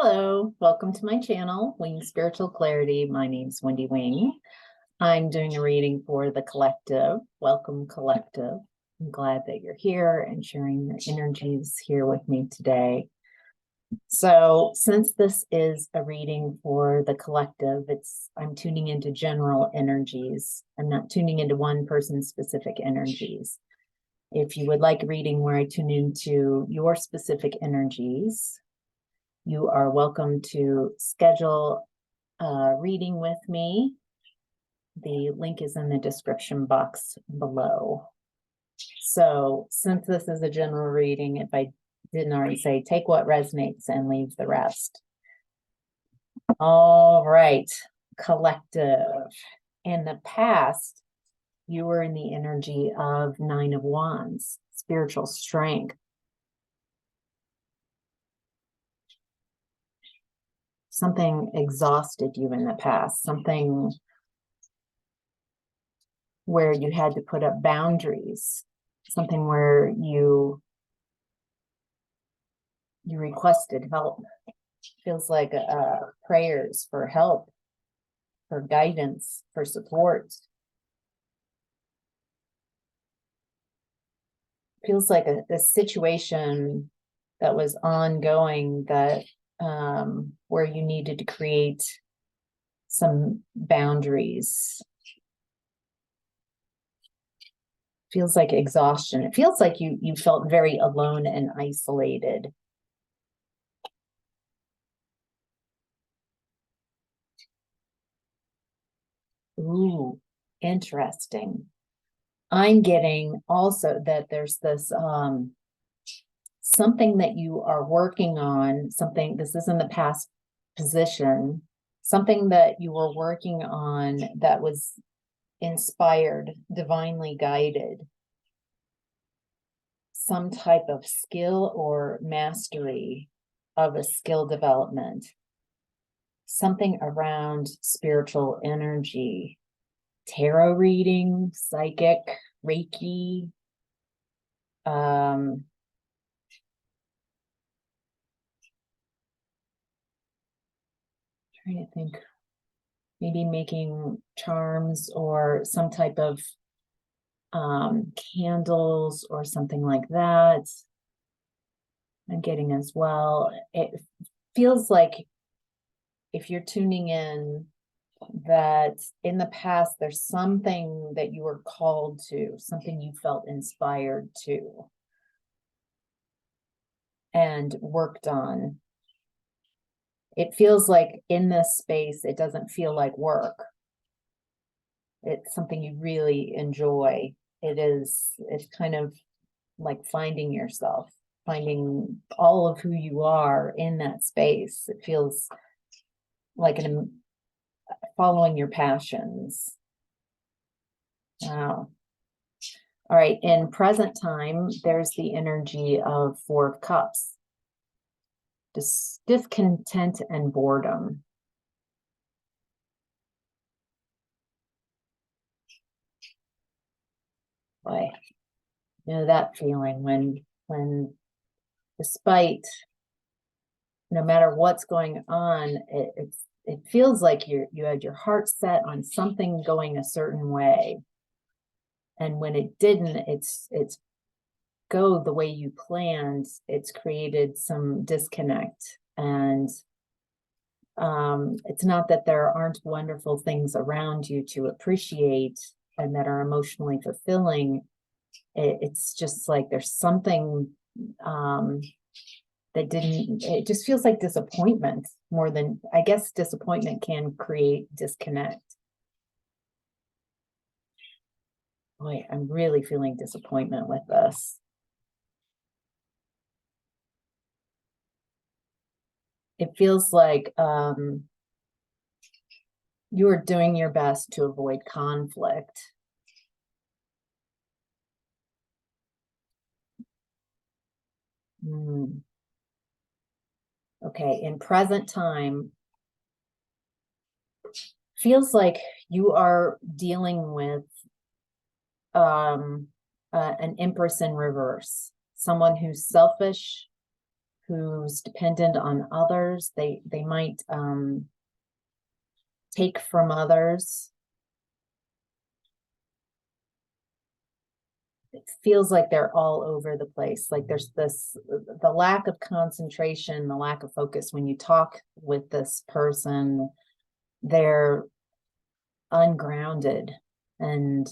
Hello, welcome to my channel, Wing Spiritual Clarity. My name's Wendy Wing. I'm doing a reading for the collective. Welcome, collective. I'm glad that you're here and sharing your energies here with me today. So since this is a reading for the collective, I'm tuning into general energies. I'm not tuning into one person's specific energies. If you would like a reading where I tune into your specific energies, you are welcome to schedule a reading with me. The link is in the description box below. So since this is a general reading, if I didn't already say, take what resonates and leave the rest. All right, collective. In the past, you were in the energy of Nine of Wands, spiritual strength. Something exhausted you in the past, something where you had to put up boundaries, something where you requested help. Feels like prayers for help, for guidance, for support. Feels like a situation that was ongoing, that where you needed to create some boundaries. Feels like exhaustion. It feels like you felt very alone and isolated. Ooh, interesting. I'm getting also that there's this something that you are working on, something, this is in the past position, something that you were working on that was inspired, divinely guided, some type of skill or mastery of a skill development, something around spiritual energy, tarot reading, psychic, Reiki, trying to think, maybe making charms or some type of candles or something like that. I'm getting as well. It feels like, if you're tuning in, that in the past there's something that you were called to, something you felt inspired to and worked on. It feels like in this space, it doesn't feel like work. It's something you really enjoy. It's kind of like finding yourself, finding all of who you are in that space. It feels like following your passions. Wow. All right, in present time, there's the energy of Four of Cups. Discontent and boredom. Boy, you know that feeling when despite, no matter what's going on, it feels like you had your heart set on something going a certain way, and when it didn't, it's go the way you planned. It's created some disconnect, and it's not that there aren't wonderful things around you to appreciate and that are emotionally fulfilling. It's just like there's something that didn't, it just feels like disappointment more than, I guess disappointment can create disconnect. Boy, I'm really feeling disappointment with this. It feels like you are doing your best to avoid conflict. Okay, in present time, feels like you are dealing with an Empress in reverse, someone who's selfish, who's dependent on others. They might take from others. It feels like they're all over the place. Like there's the lack of concentration, the lack of focus. When you talk with this person, they're ungrounded, and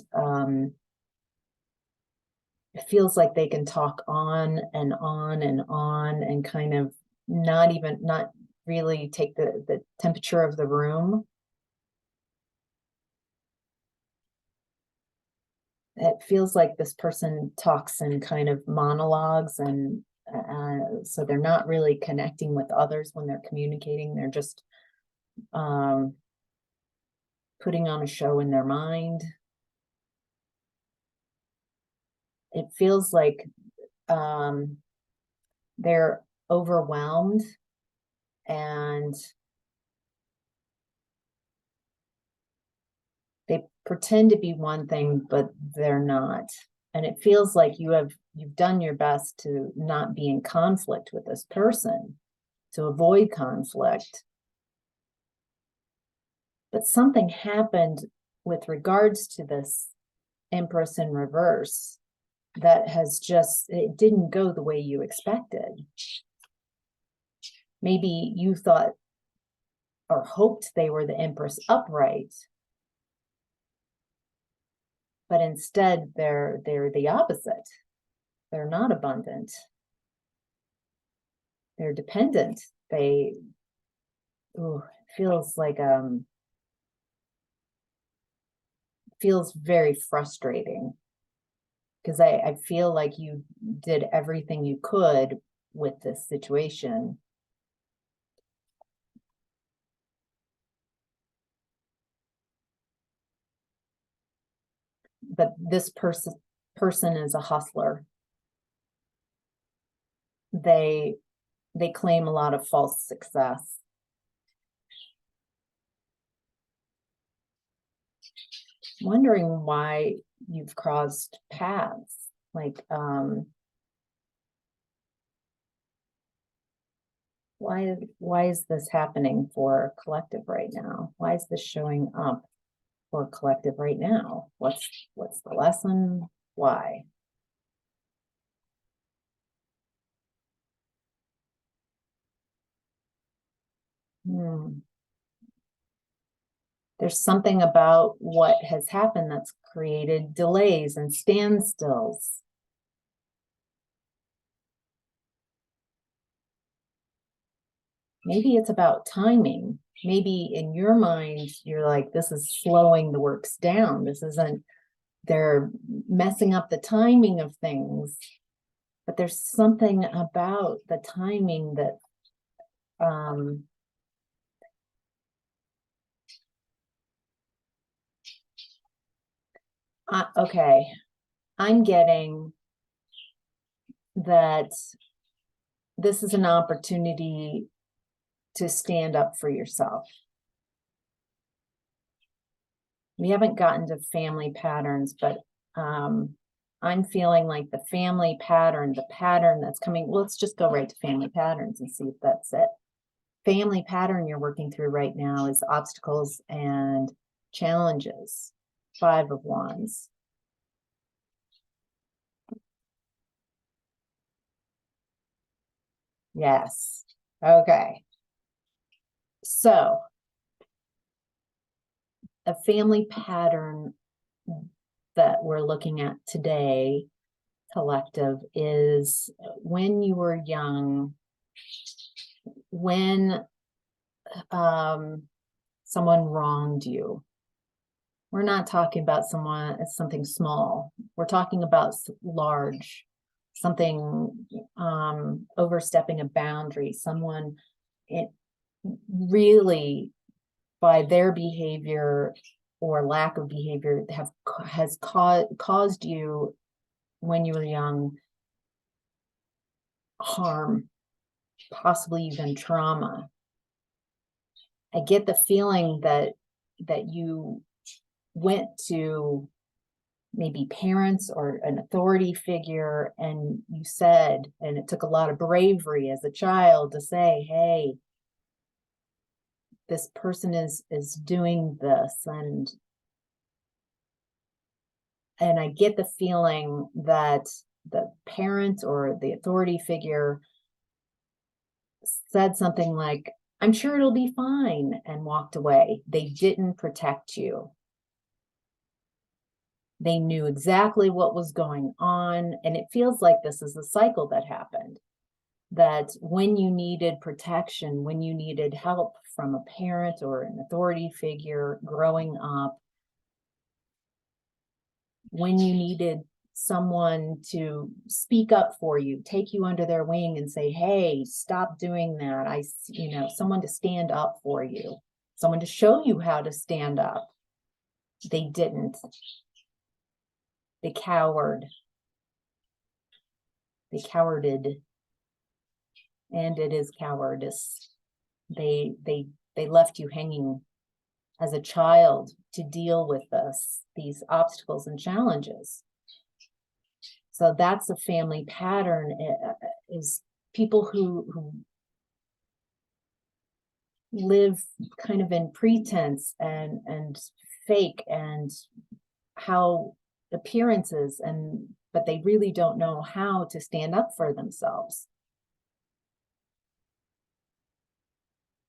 it feels like they can talk on and on and on and kind of not really take the temperature of the room. It feels like this person talks in kind of monologues, and so they're not really connecting with others when they're communicating. They're just putting on a show in their mind. It feels like they're overwhelmed, and they pretend to be one thing, but they're not. And it feels like you've done your best to not be in conflict with this person, to avoid conflict. But something happened with regards to this Empress in reverse that it didn't go the way you expected. Maybe you thought or hoped they were the Empress upright, but instead they're the opposite. They're not abundant. They're dependent. Feels like feels very frustrating, because I feel like you did everything you could with this situation. But this person is a hustler. They claim a lot of false success. Wondering why you've crossed paths. Like, why is this happening for collective right now? Why is this showing up for collective right now? What's the lesson? Why? There's something about what has happened that's created delays and standstills. Maybe it's about timing. Maybe in your mind, you're like, this is slowing the works down. They're messing up the timing of things. But there's something about the timing that, okay, I'm getting that this is an opportunity to stand up for yourself. We haven't gotten to family patterns, but I'm feeling like the family pattern, the pattern that's coming, let's just go right to family patterns and see if that's it. Family pattern you're working through right now is obstacles and challenges. 5 of Wands. Yes. Okay. So, a family pattern that we're looking at today, collective, is when you were young, when someone wronged you. We're not talking about something small. We're talking about large, something overstepping a boundary. Someone, it really, by their behavior or lack of behavior, has caused you, when you were young, harm, possibly even trauma. I get the feeling that you went to maybe parents or an authority figure, and you said, and it took a lot of bravery as a child to say, hey, this person is doing this, and I get the feeling that the parent or the authority figure said something like, I'm sure it'll be fine, and walked away. They didn't protect you. They knew exactly what was going on. And it feels like this is a cycle that happened, that when you needed protection, when you needed help from a parent or an authority figure growing up, when you needed someone to speak up for you, take you under their wing and say, hey, stop doing that. Someone to stand up for you, someone to show you how to stand up. They didn't. They cowered. They cowarded. And it is cowardice. They left you hanging as a child to deal with these obstacles and challenges. So that's a family pattern, is people who live kind of in pretense and fake and how appearances, but they really don't know how to stand up for themselves.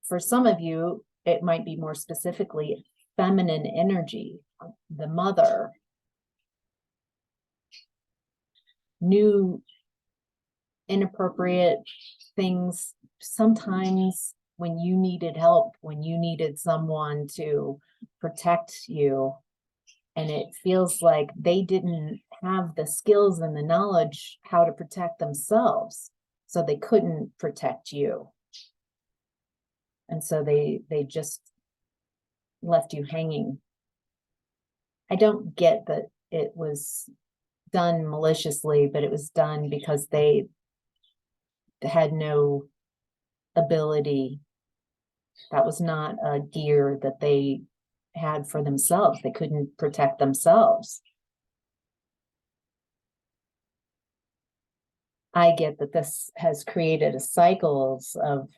For some of you, it might be more specifically feminine energy. The mother knew inappropriate things sometimes when you needed help, when you needed someone to protect you. And it feels like they didn't have the skills and the knowledge how to protect themselves, so they couldn't protect you. And so they just left you hanging. I don't get that it was done maliciously, but it was done because they had no ability. That was not a gear that they had for themselves. They couldn't protect themselves. I get that this has created a cycles of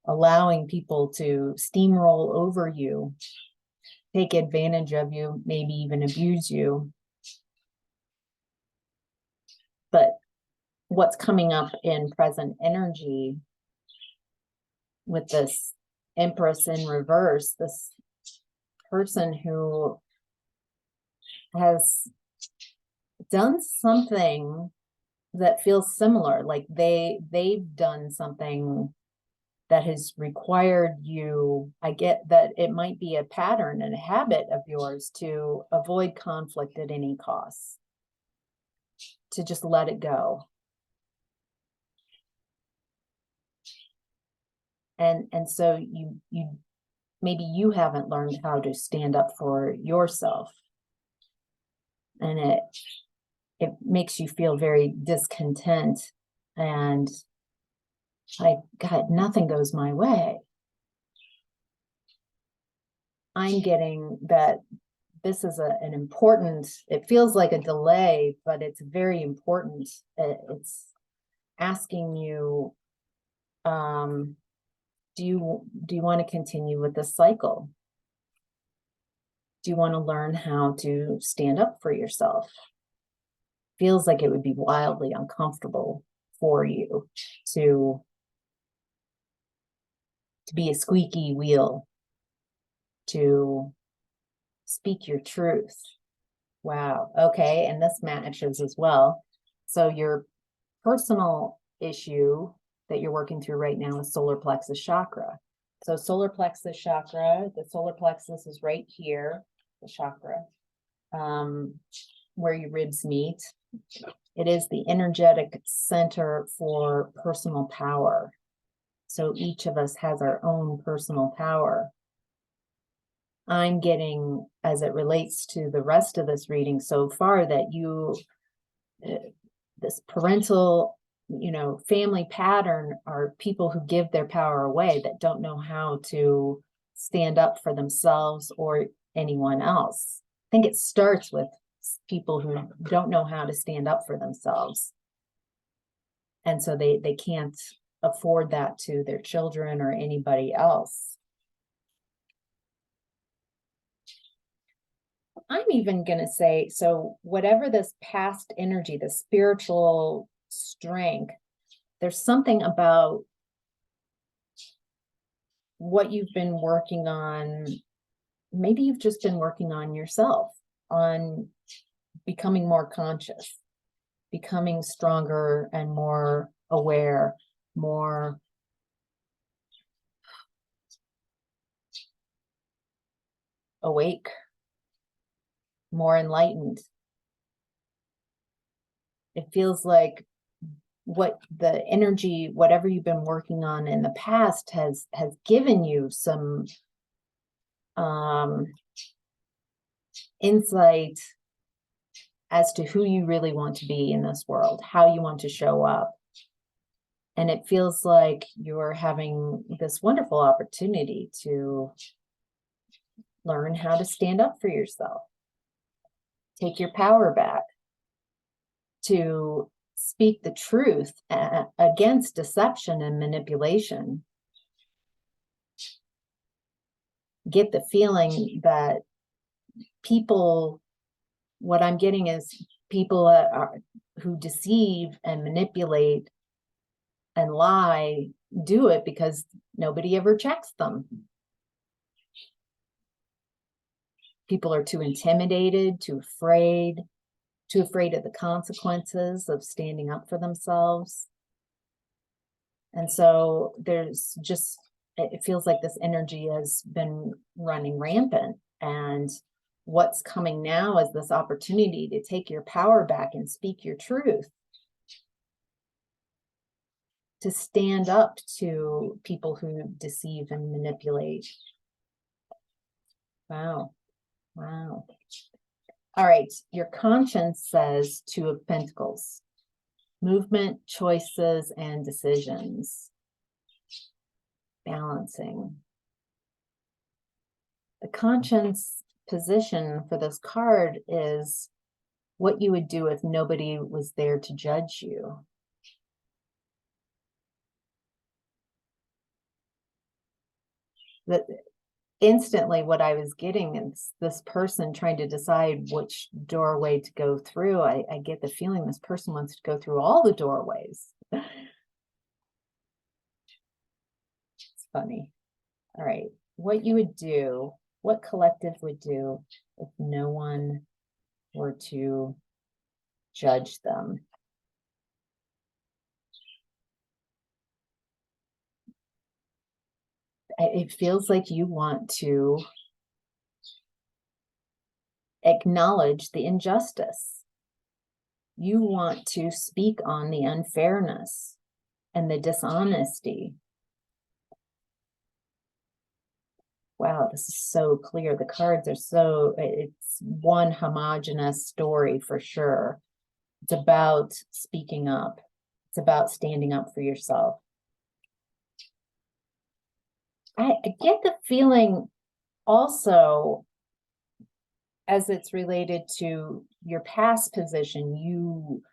allowing people to steamroll over you, take advantage of you, maybe even abuse you. But what's coming up in present energy with this Empress in reverse, this person who has done something that feels similar, like they've done something that has required you. I get that it might be a pattern and a habit of yours to avoid conflict at any cost, to just let it go. And so you maybe you haven't learned how to stand up for yourself, and it makes you feel very discontent, and like, God, nothing goes my way. I'm getting that this is an important, it feels like a delay, but it's very important. It's asking you, do you want to continue with this cycle? Do you want to learn how to stand up for yourself? Feels like it would be wildly uncomfortable for you to be a squeaky wheel, to speak your truth. Wow. Okay. And this matches as well. So your personal issue that you're working through right now is solar plexus chakra. So solar plexus chakra, the solar plexus is right here, the chakra, where your ribs meet. It is the energetic center for personal power. So each of us has our own personal power. I'm getting, as it relates to the rest of this reading so far, that you, this parental, family pattern are people who give their power away, that don't know how to stand up for themselves or anyone else. I think it starts with people who don't know how to stand up for themselves. And so they can't afford that to their children or anybody else. I'm even going to say, so whatever this past energy, the spiritual strength, there's something about what you've been working on. Maybe you've just been working on yourself, on becoming more conscious, becoming stronger and more aware, more awake, more enlightened. It feels like what the energy, whatever you've been working on in the past has given you some insight as to who you really want to be in this world, how you want to show up. And it feels like you're having this wonderful opportunity to learn how to stand up for yourself, take your power back, to speak the truth against deception and manipulation. Get the feeling that people, what I'm getting is people who deceive and manipulate and lie, do it because nobody ever checks them. People are too intimidated, too afraid of the consequences of standing up for themselves. And so there's just, it feels like this energy has been running rampant. And what's coming now is this opportunity to take your power back and speak your truth, to stand up to people who deceive and manipulate. Wow. Wow. All right. Your conscience says Two of Pentacles, movement, choices, and decisions. Balancing. The conscience position for this card is what you would do if nobody was there to judge you. That instantly what I was getting is this person trying to decide which doorway to go through. I get the feeling this person wants to go through all the doorways. It's funny. All right. What you would do, what collective would do if no one were to judge them? It feels like you want to acknowledge the injustice. You want to speak on the unfairness and the dishonesty. Wow, this is so clear. The cards are so, it's one homogeneous story for sure. It's about speaking up. It's about standing up for yourself. I get the feeling also, as it's related to your past position, you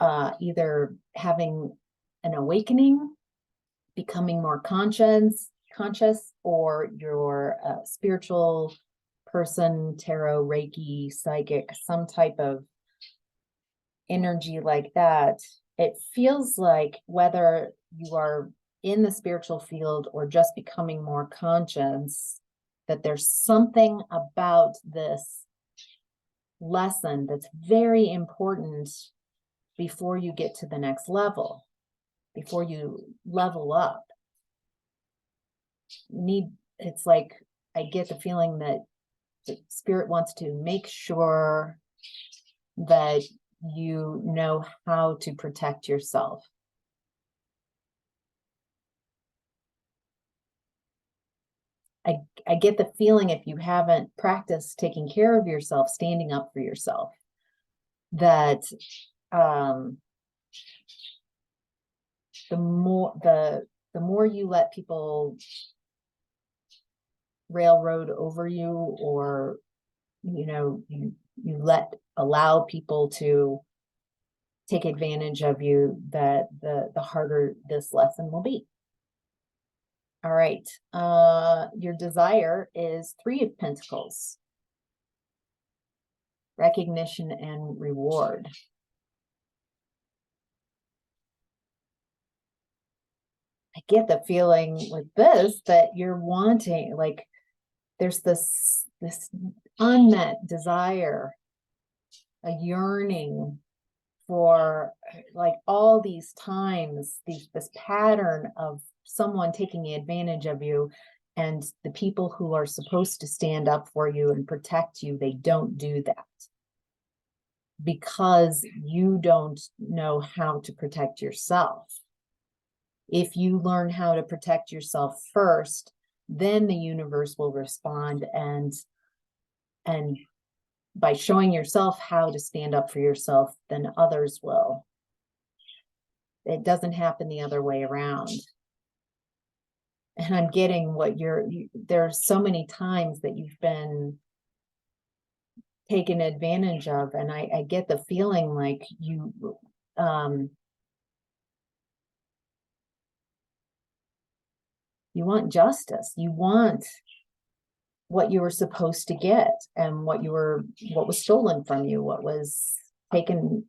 either having an awakening, becoming more conscious, or you're a spiritual person, tarot, Reiki, psychic, some type of energy like that. It feels like whether you are in the spiritual field or just becoming more conscious, that there's something about this lesson that's very important before you get to the next level, before you level up. It's like I get the feeling that the spirit wants to make sure that you know how to protect yourself. I get the feeling if you haven't practiced taking care of yourself, standing up for yourself, that the more you let people railroad over you, or you let allow people to take advantage of you, that the harder this lesson will be. All right. Your desire is 3 of Pentacles. Recognition and reward. I get the feeling with this that you're wanting, like, there's this unmet desire, a yearning for, like, all these times, this pattern of someone taking advantage of you, and the people who are supposed to stand up for you and protect you, they don't do that because you don't know how to protect yourself. If you learn how to protect yourself first, then the universe will respond, and by showing yourself how to stand up for yourself, then others will. It doesn't happen the other way around. And I'm getting what there's so many times that you've been taken advantage of, and I get the feeling like you want justice. You want what you were supposed to get, and what was stolen from you, what was taken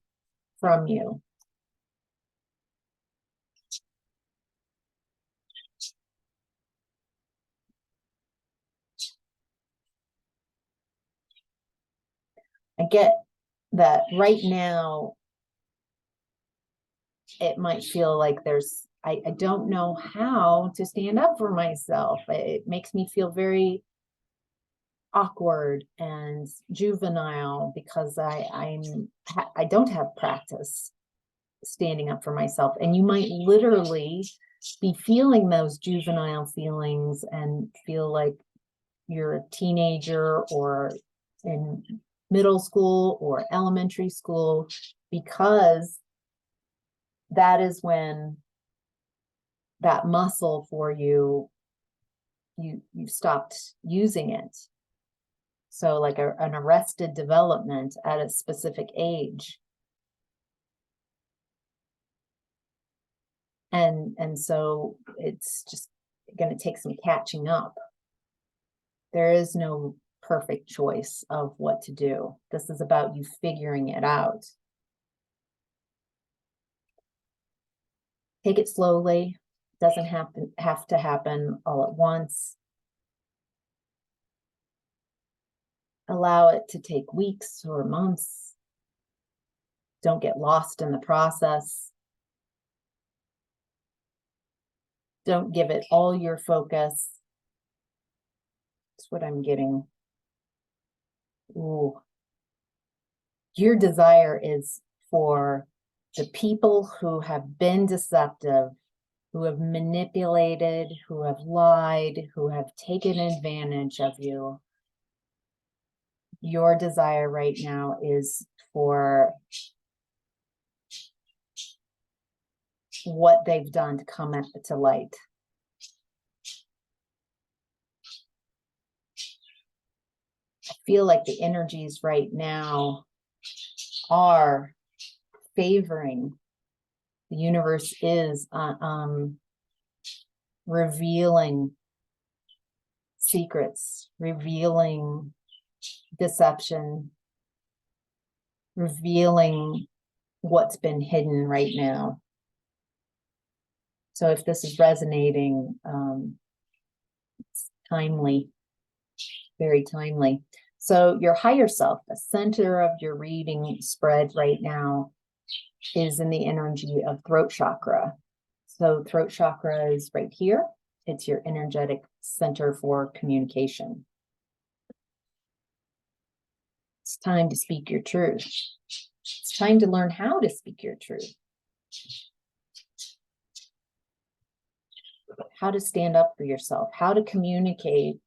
from you. I get that right now it might feel like I don't know how to stand up for myself. It makes me feel very awkward and juvenile because I don't have practice standing up for myself. And you might literally be feeling those juvenile feelings and feel like you're a teenager or in middle school or elementary school, because that is when that muscle for you stopped using it. So like an arrested development at a specific age. And so it's just going to take some catching up. There is no perfect choice of what to do. This is about you figuring it out. Take it slowly. It doesn't have to happen all at once. Allow it to take weeks or months. Don't get lost in the process. Don't give it all your focus. That's what I'm getting. Ooh. Your desire is for the people who have been deceptive, who have manipulated, who have lied, who have taken advantage of you. Your desire right now is for what they've done to come to light. I feel like the energies right now are favoring. The universe is revealing secrets, revealing deception, revealing what's been hidden right now. So if this is resonating, it's timely, very timely. So your higher self, the center of your reading spread right now, is in the energy of throat chakra. So throat chakra is right here. It's your energetic center for communication. It's time to speak your truth. It's time to learn how to speak your truth. How to stand up for yourself, how to communicate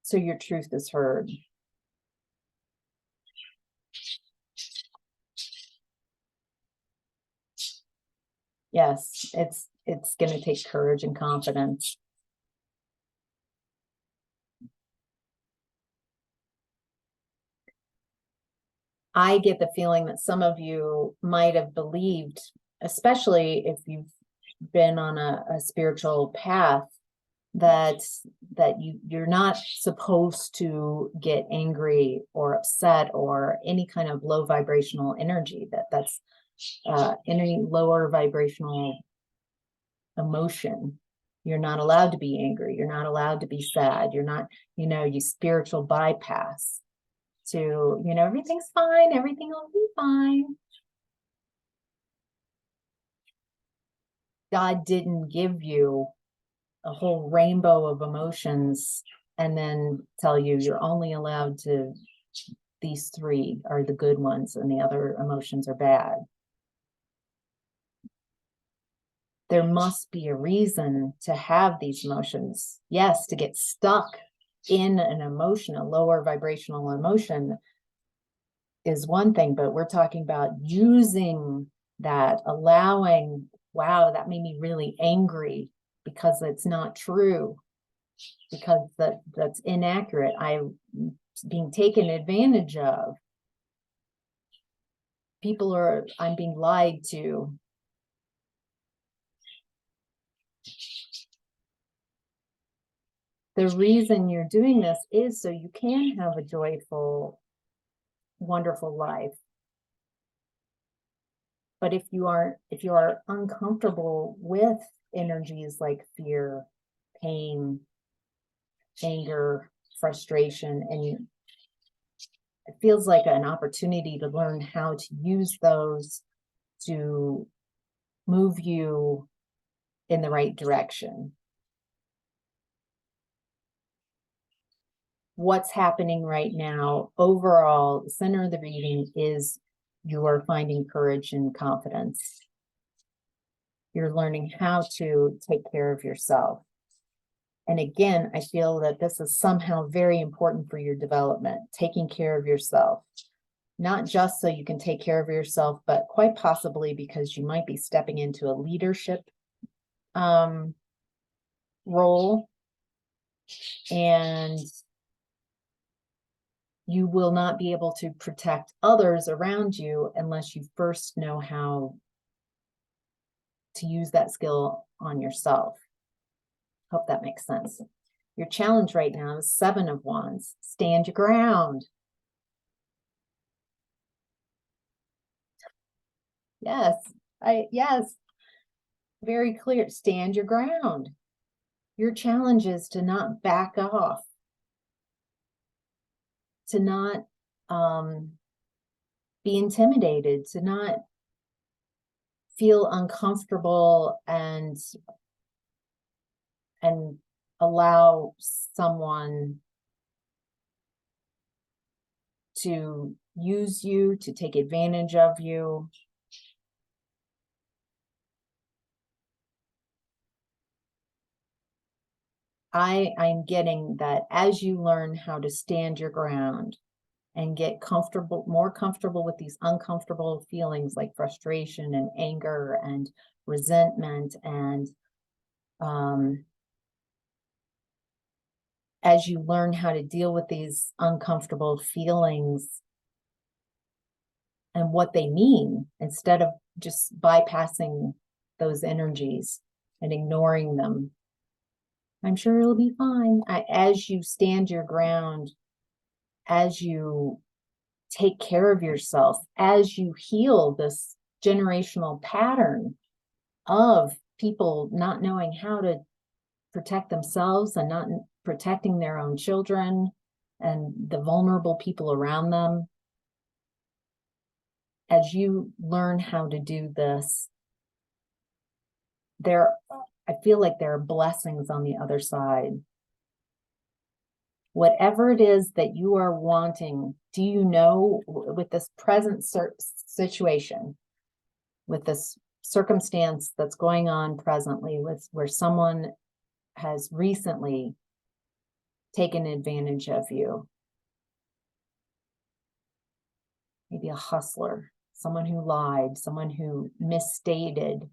so your truth is heard. Yes, it's going to take courage and confidence. I get the feeling that some of you might have believed, especially if you've been on a spiritual path, that you're not supposed to get angry or upset or any kind of low vibrational energy, that's any lower vibrational emotion. You're not allowed to be angry. You're not allowed to be sad. You're not, you spiritual bypass to, everything's fine. Everything will be fine. God didn't give you a whole rainbow of emotions and then tell you you're only allowed to, these three are the good ones and the other emotions are bad. There must be a reason to have these emotions. Yes, to get stuck in an emotion, a lower vibrational emotion, is one thing, but we're talking about using that, allowing, wow, that made me really angry because it's not true, because that's inaccurate. I'm being taken advantage of. I'm being lied to. The reason you're doing this is so you can have a joyful, wonderful life. But if you are uncomfortable with energies like fear, pain, anger, frustration, and it feels like an opportunity to learn how to use those to move you in the right direction. What's happening right now, overall, the center of the reading is you're finding courage and confidence. You're learning how to take care of yourself. And again, I feel that this is somehow very important for your development, taking care of yourself. Not just so you can take care of yourself, but quite possibly because you might be stepping into a leadership role, and you will not be able to protect others around you unless you first know how to use that skill on yourself. Hope that makes sense. Your challenge right now is 7 of Wands. Stand your ground. Yes, yes, very clear. Stand your ground. Your challenge is to not back off, to not be intimidated, to not feel uncomfortable and allow someone to use you, to take advantage of you. I'm getting that as you learn how to stand your ground and get more comfortable with these uncomfortable feelings like frustration and anger and resentment, and as you learn how to deal with these uncomfortable feelings and what they mean, instead of just bypassing those energies and ignoring them, I'm sure it'll be fine. As you stand your ground, as you take care of yourself, as you heal this generational pattern of people not knowing how to protect themselves and not protecting their own children and the vulnerable people around them. As you learn how to do this, I feel like there are blessings on the other side. Whatever it is that you are wanting, do you know, with this present situation, with this circumstance that's going on presently, where someone has recently taken advantage of you, maybe a hustler, someone who lied, someone who misstated,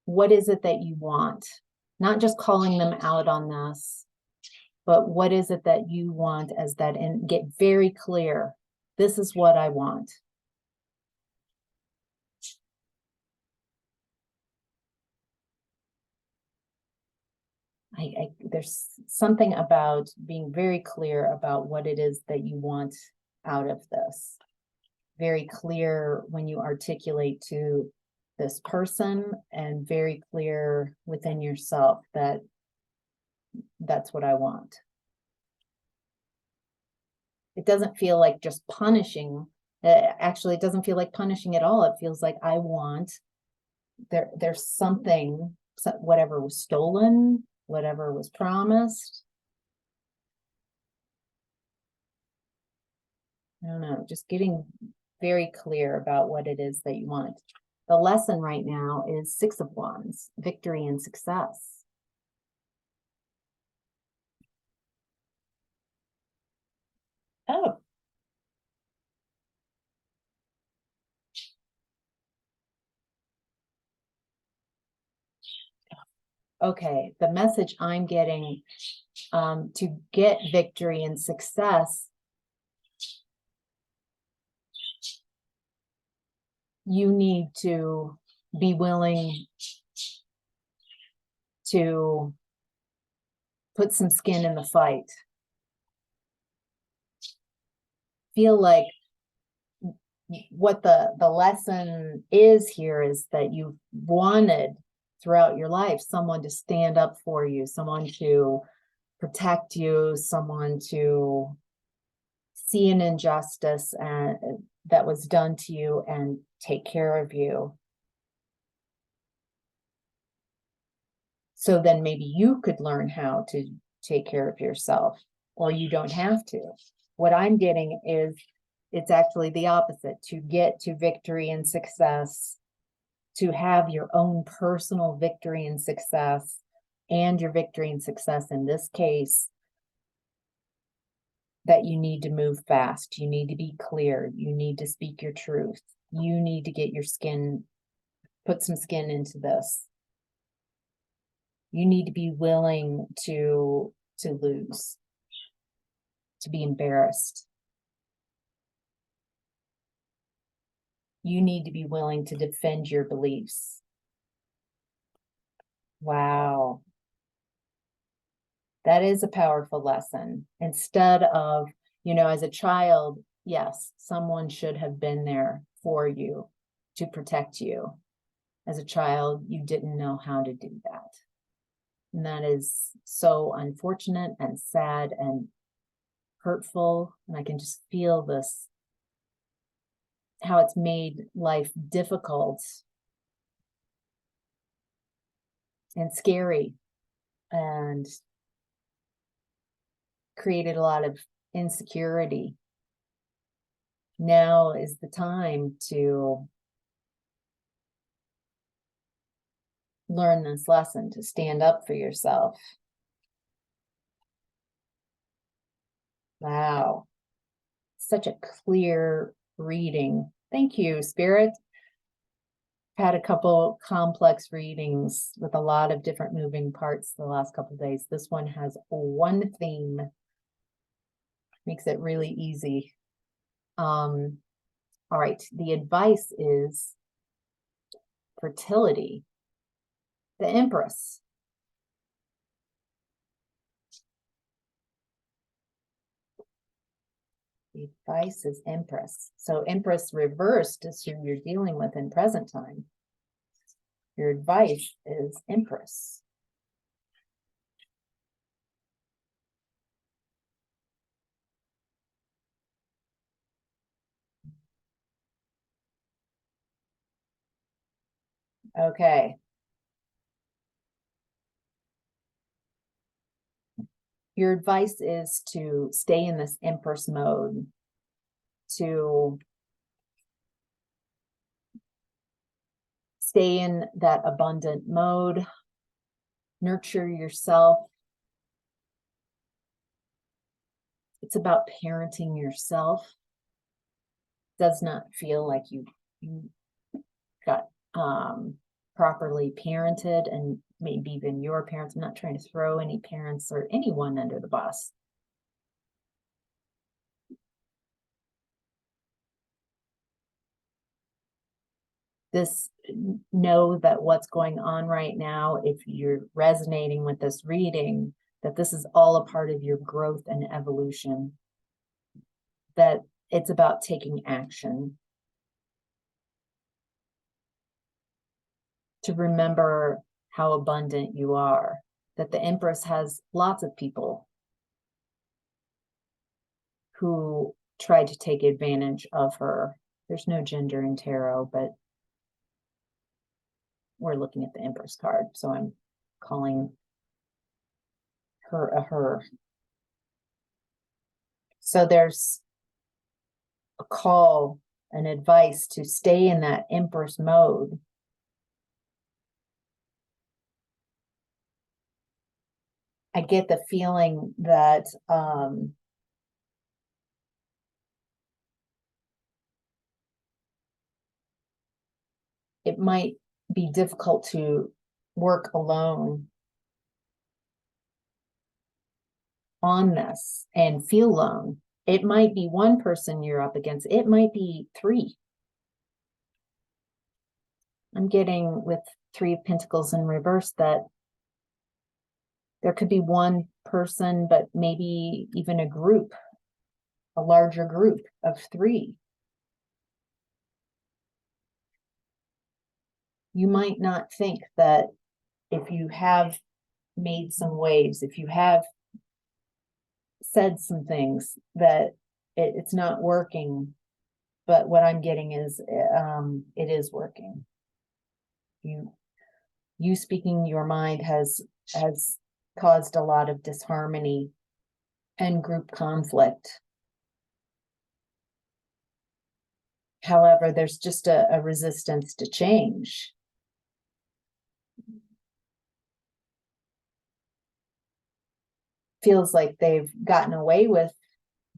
what is it that you want? Not just calling them out on this, but what is it that you want as that, and get very clear. This is what I want. There's something about being very clear about what it is that you want out of this. Very clear when you articulate to this person, and very clear within yourself that that's what I want. It doesn't feel like just punishing. Actually, it doesn't feel like punishing at all. It feels like I want, there's something, whatever was stolen, whatever was promised. I don't know, just getting very clear about what it is that you want. The lesson right now is 6 of Wands, victory and success. Oh. Okay, the message I'm getting, to get victory and success, you need to be willing to put some skin in the fight. Feel like what the lesson is here is that you wanted throughout your life someone to stand up for you, someone to protect you, someone to see an injustice that was done to you and take care of you. So then maybe you could learn how to take care of yourself, or you don't have to. What I'm getting is it's actually the opposite. To get to victory and success, to have your own personal victory and success, and your victory and success in this case, that you need to move fast. You need to be clear. You need to speak your truth. You need to get your skin, put some skin into this. You need to be willing to lose, to be embarrassed. You need to be willing to defend your beliefs. Wow. That is a powerful lesson. Instead of, as a child, yes, someone should have been there for you to protect you. As a child, you didn't know how to do that. And that is so unfortunate and sad and hurtful. And I can just feel this, how it's made life difficult and scary, and created a lot of insecurity. Now is the time to learn this lesson, to stand up for yourself. Wow. Such a clear reading. Thank you, Spirit. Had a couple complex readings with a lot of different moving parts the last couple of days. This one has one theme. Makes it really easy. All right, the advice is fertility. The Empress. The advice is Empress. So Empress reversed is who you're dealing with in present time. Your advice is Empress. Okay. Your advice is to stay in this Empress mode, to stay in that abundant mode, nurture yourself. It's about parenting yourself. Does not feel like you got properly parented, and maybe even your parents. I'm not trying to throw any parents or anyone under the bus. Know that what's going on right now, if you're resonating with this reading, that this is all a part of your growth and evolution, that it's about taking action. To remember how abundant you are, that the Empress has lots of people who tried to take advantage of her. There's no gender in tarot, but we're looking at the Empress card, so I'm calling her a her. So there's a call, an advice to stay in that Empress mode. I get the feeling that it might be difficult to work alone on this and feel alone. It might be one person you're up against. It might be three. I'm getting with Three of Pentacles in reverse that there could be one person, but maybe even a group, a larger group of three. You might not think that if you have made some waves, if you have said some things, that it's not working. But what I'm getting is it is working. You speaking your mind has caused a lot of disharmony and group conflict. However, there's just a resistance to change. Feels like they've gotten away with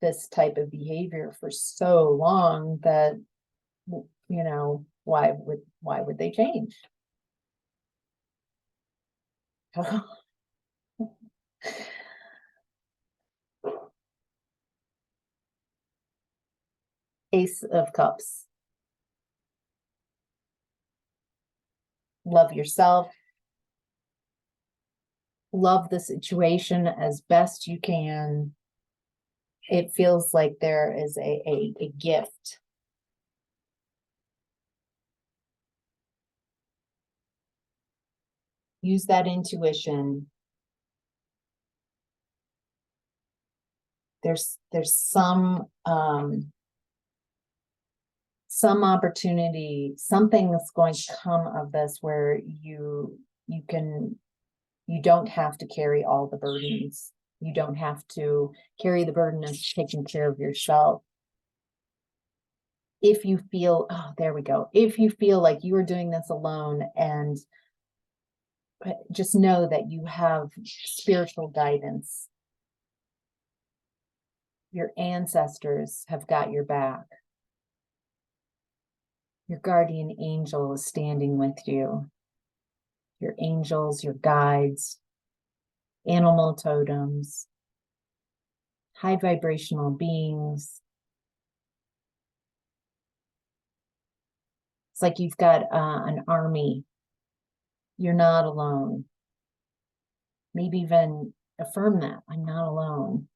this type of behavior for so long that, you know, why would they change? Ace of Cups. Love yourself. Love the situation as best you can. It feels like there is a gift. Use that intuition. There's some opportunity, something that's going to come of this where you don't have to carry all the burdens. You don't have to carry the burden of taking care of yourself. If you feel, oh, there we go. If you feel like you are doing this alone, and just know that you have spiritual guidance. Your ancestors have got your back. Your guardian angel is standing with you. Your angels, your guides, animal totems, high vibrational beings. It's like you've got an army. You're not alone. Maybe even affirm that. I'm not alone.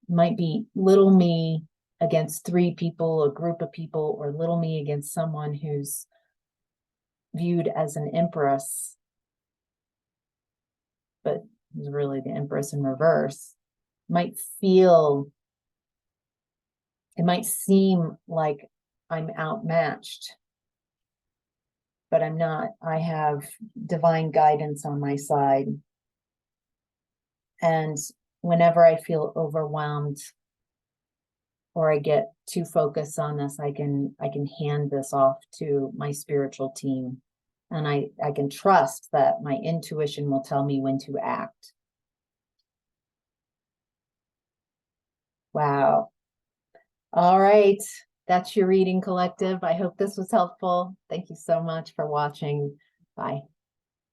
It might be little me against three people, a group of people, or little me against someone who's viewed as an empress, but is really the empress in reverse. It might seem like I'm outmatched, but I'm not. I have divine guidance on my side. And whenever I feel overwhelmed or I get too focused on this, I can hand this off to my spiritual team. And I can trust that my intuition will tell me when to act. Wow. All right. That's your reading, collective. I hope this was helpful. Thank you so much for watching. Bye.